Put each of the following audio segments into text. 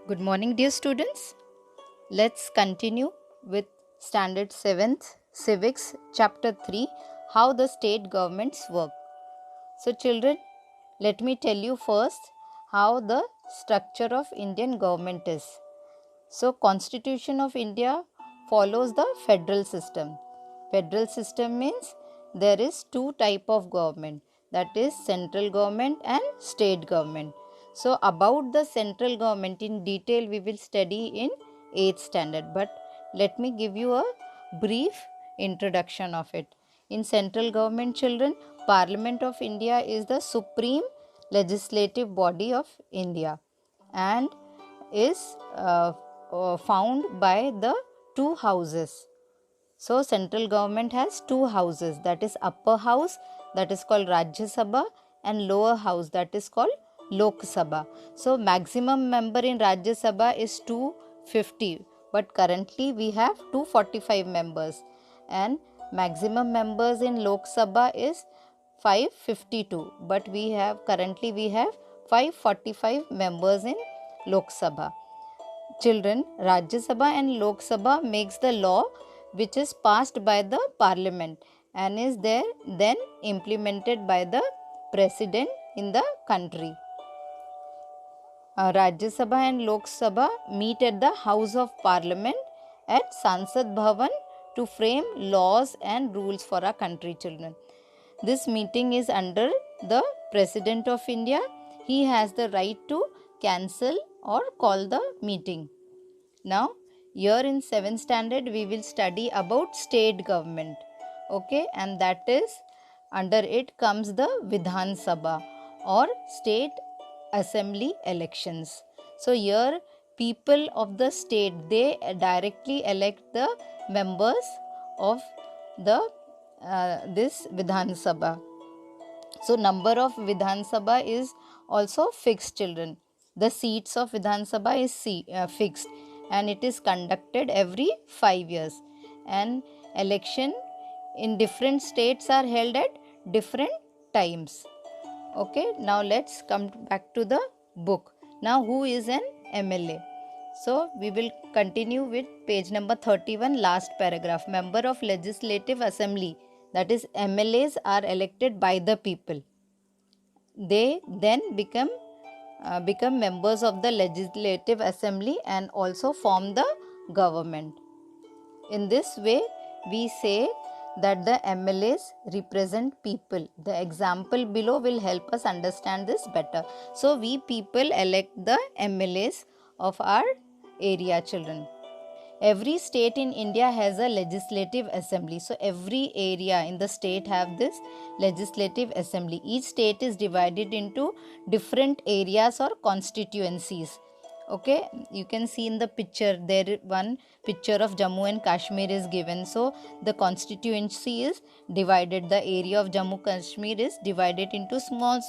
Good morning, dear students. Let's continue with Standard 7th Civics, Chapter 3, How the State Governments Work. So, children, let me tell you first how the structure of Indian government is. So, Constitution of India follows the federal system. Federal system means there is two type of government, that is central government and state government. So, about the central government in detail we will study in 8th standard, but let me give you a brief introduction of it. In central government, children, Parliament of India is the supreme legislative body of India and is found by the two houses. So, central government has two houses, that is upper house, that is called Rajya Sabha, and lower house, that is called Lok Sabha. So, maximum member in Rajya Sabha is 250, but currently we have 245 members, and maximum members in Lok Sabha is 552, but currently we have 545 members in Lok Sabha. Children, Rajya Sabha and Lok Sabha makes the law which is passed by the parliament and is then implemented by the president in the country. Rajya Sabha and Lok Sabha meet at the House of Parliament at Sansad Bhavan to frame laws and rules for our country, children. This meeting is under the President of India. He has the right to cancel or call the meeting. Now, here in 7th standard, we will study about state government. Okay, and that is under it comes the Vidhan Sabha or state assembly elections. So, here people of the state, they directly elect the members of the this Vidhan Sabha. So, number of Vidhan Sabha is also fixed, children. The seats of Vidhan Sabha is fixed and it is conducted every 5 years. And election in different states are held at different times. Okay, now let's come back to the book. Now, who is an MLA? So, we will continue with page number 31, last paragraph. Member of Legislative Assembly, that is MLAs, are elected by the people. They then become members of the Legislative Assembly and also form the government. In this way, we say that the MLAs represent people. The example below will help us understand this better. So, we people elect the MLAs of our area, children. Every state in India has a legislative assembly. So, every area in the state have this legislative assembly. Each state is divided into different areas or constituencies. Okay, you can see in the picture, there one picture of Jammu and Kashmir is given. So, the constituency is divided. The area of Jammu Kashmir is divided into small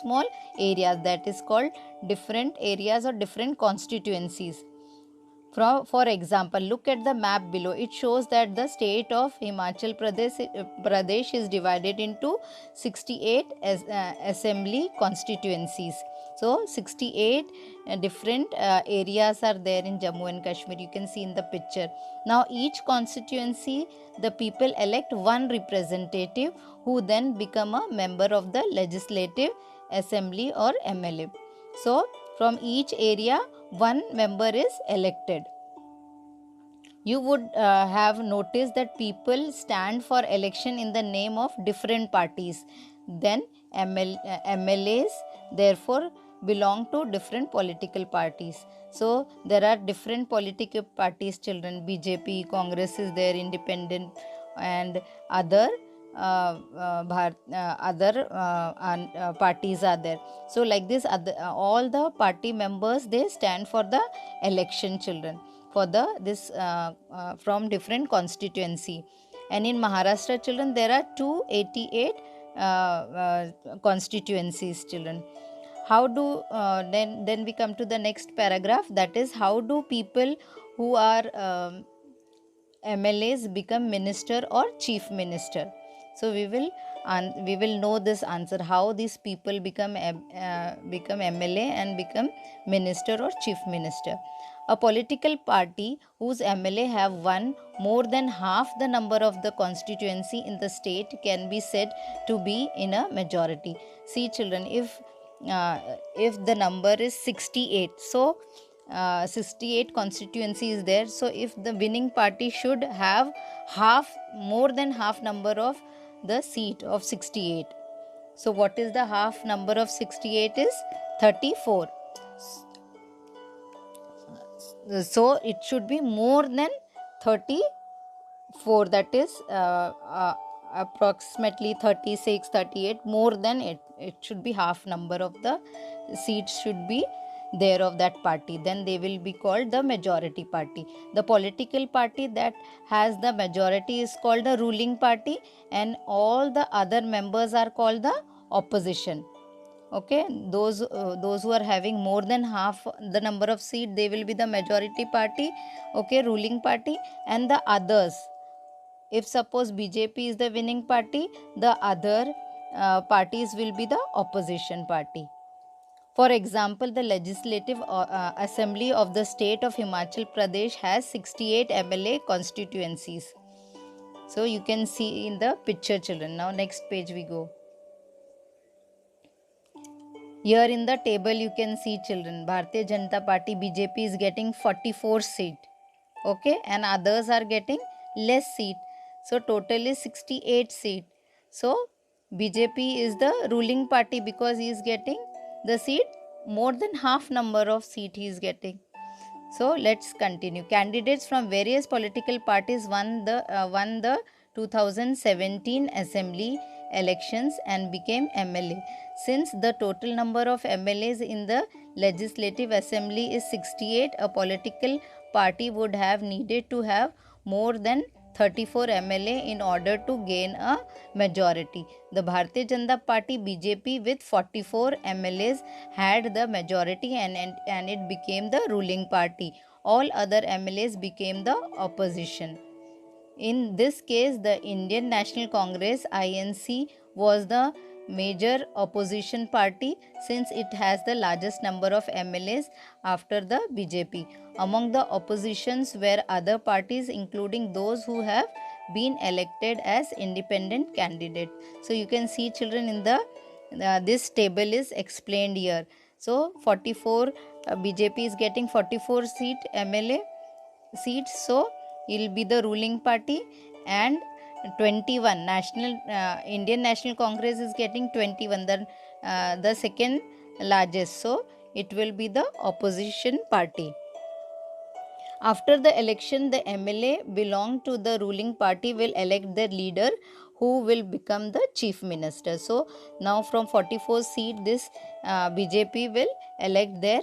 areas, that is called different areas or different constituencies. For example, look at the map below. It shows that the state of Himachal Pradesh is divided into 68 assembly constituencies. So, 68 different areas are there in Jammu and Kashmir. You can see in the picture. Now, each constituency, the people elect one representative who then become a member of the Legislative Assembly or MLA. So, from each area, one member is elected. You would have noticed that people stand for election in the name of different parties. Then MLAs therefore belong to different political parties. So, there are different political parties, children. BJP, Congress is there, Independent, and other parties are there. So, like this, all the party members, they stand for the election, children, for from different constituency. And in Maharashtra, children, there are 288 constituencies, children. How do then we come to the next paragraph, that is how do people who are MLAs become minister or chief minister. So we will know this answer, how these people become MLA and become minister or chief minister. A political party whose MLA have won more than half the number of the constituency in the state can be said to be in a majority. See children, if the number is 68, so 68 constituency is there, so if the winning party should have more than half number of the seat of 68. So what is the half number of 68 is 34. So it should be more than 34, that is approximately 36, 38, more than it should be half number of the seats should be there of that party, then they will be called the majority party. The political party that has the majority is called the ruling party, and all the other members are called the opposition. Okay, those who are having more than half the number of seats, they will be the majority party, okay, ruling party. And the others, if suppose BJP is the winning party, the other parties will be the opposition party. For example, the Legislative Assembly of the state of Himachal Pradesh has 68 MLA constituencies. So you can see in the picture children. Now next page we go. Here in the table you can see children, Bharatiya Janata Party BJP is getting 44 seat, okay, and others are getting less seat. So total is 68 seat. So BJP is the ruling party because he is getting the seat, more than half number of seat he is getting. So let's continue. Candidates from various political parties won the 2017 assembly elections and became MLA. Since the total number of MLAs in the legislative assembly is 68, a political party would have needed to have more than 34 MLA in order to gain a majority. The Bharatiya Janata Party BJP with 44 MLAs had the majority and it became the ruling party. All other MLAs became the opposition. In this case, the Indian National Congress INC was the major opposition party since it has the largest number of MLAs after the BJP. Among the oppositions were other parties including those who have been elected as independent candidates. So you can see children in the this table is explained here. So 44 BJP is getting 44 seat MLA seats, so it will be the ruling party, and 21 Indian National Congress is getting 21, the second largest, so it will be the opposition party. After the election, the MLA belong to the ruling party will elect their leader who will become the chief minister. So now from 44 seat this BJP will elect their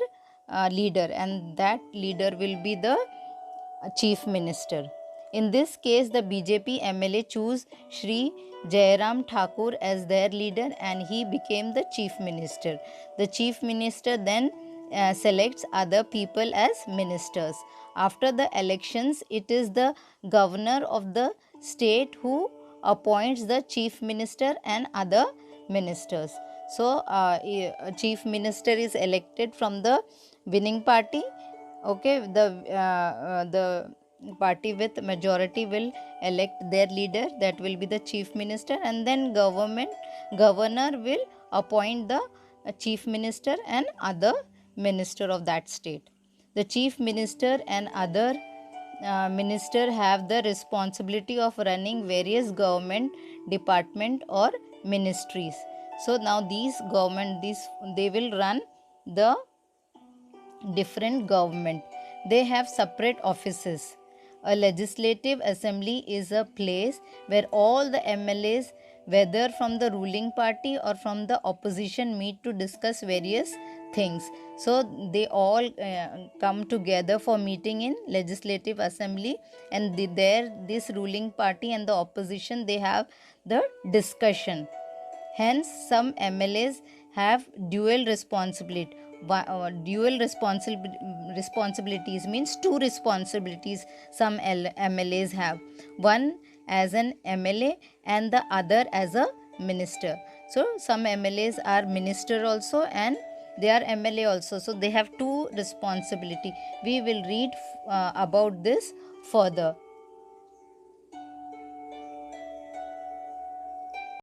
leader, and that leader will be the chief minister. In this case, the BJP MLA choose Shri Jairam Thakur as their leader and he became the chief minister. The chief minister then selects other people as ministers. After the elections, it is the governor of the state who appoints the chief minister and other ministers. So, chief minister is elected from the winning party. Okay, the party with majority will elect their leader, that will be the chief minister, and then governor will appoint the chief minister and other minister of that state. The chief minister and other minister have the responsibility of running various government department or ministries. So now they will run the different government. They have separate offices. A legislative assembly is a place where all the MLAs, whether from the ruling party or from the opposition, meet to discuss various things. So they all come together for meeting in legislative assembly, and this ruling party and the opposition, they have the discussion. Hence, some MLAs have dual responsibility. Dual responsibilities means two responsibilities some MLAs have. One as an MLA and the other as a minister. So some MLAs are minister also and they are MLA also. So they have two responsibility. We will read about this further.